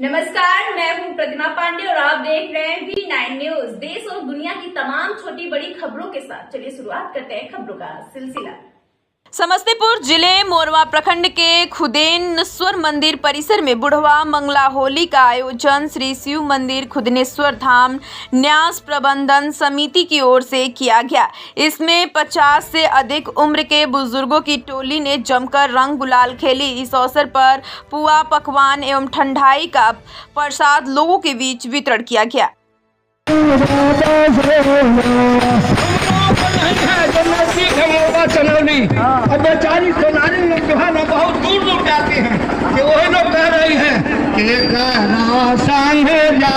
नमस्कार, मैं हूं प्रतिमा पांडे और आप देख रहे हैं V9 न्यूज। देश और दुनिया की तमाम छोटी बड़ी खबरों के साथ चलिए शुरुआत करते हैं खबरों का सिलसिला। समस्तीपुर जिले मोरवा प्रखंड के खुदेनेश्वर मंदिर परिसर में बुढ़वा मंगला होली का आयोजन श्री शिव मंदिर खुदेनेश्वर धाम न्यास प्रबंधन समिति की ओर से किया गया। इसमें 50 से अधिक उम्र के बुजुर्गों की टोली ने जमकर रंग गुलाल खेली। इस अवसर पर पुआ पकवान एवं ठंडाई का प्रसाद लोगों के बीच वितरण किया गया। चनौली अब बेचारी सोनारी लोग जो है ना बहुत दूर दूर जाते हैं कि वही लोग कह रही हैं कि कहना संग जा